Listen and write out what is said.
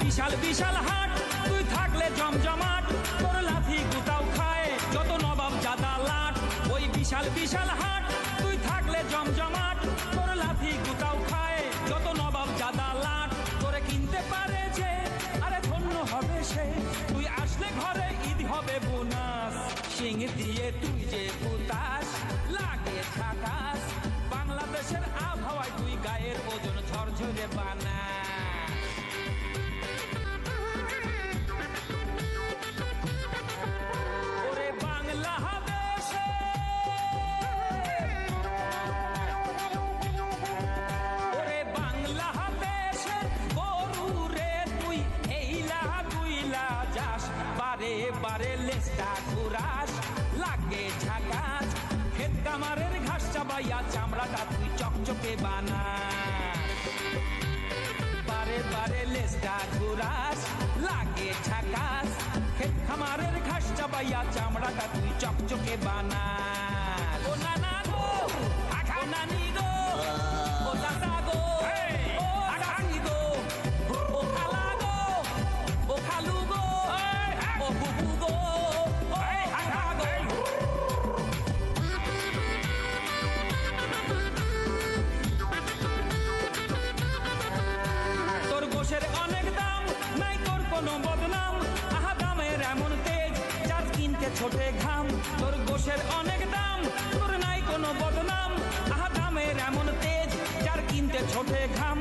বিশাল বিশাল হাট তুই থাকলে জমজমাট, তোর লাথি গুতাও খায় যত নবাব জাদা লাট। ওই বিশাল বিশাল হাট তুই থাকলে জমজমাট, তোর লাথি গুতাও খায় যত নবাব জাদা লাট। তোরে কিনতে পারে যে আরে ধন্য হবে সে, তুই আসলে ঘরে ঈদ হবে বোনাস। শিং দিয়ে তুই যে পুতাস লাগে ঝাকাস, বাংলাদেশের আবহাওয়ায় তুই গায়ের ওজন ঝরঝরে বানা। ওরে বাংলাদেশে, ওরে বাংলাদেশে গরু রে তুই এইলা গুইলা যাস, বারে বারে লেজটা ঘুরাস লাগে ঝাকাস। ক্ষেত কামারের ঘাস চাবাইয়া চামড়াটা তুই চকচকে বানাস, বারে বারে লেজটা ঘুরাস লাগে ঝাকাস। ক্ষেত খামারের ঘাস চাবাইয়া চামড়াটা তুই চকচকে বানাস। ও নানা গো, ও নানি গো, ও দাদা গো, ও দাদি গো, ও খালা গো, ও খালু গো, ও বুবু গো, ও কাকা গো। তোর গোশের অনেক দাম নাই তোর কোনো বদনাম, আহা দামের এমন তেজ যার কিনতে ছোটে ঘাম। তোর গোশের অনেক দাম তোর নাই কোনো বদনাম, আহা দামের এমন তেজ যার কিনতে ছোটে ঘাম।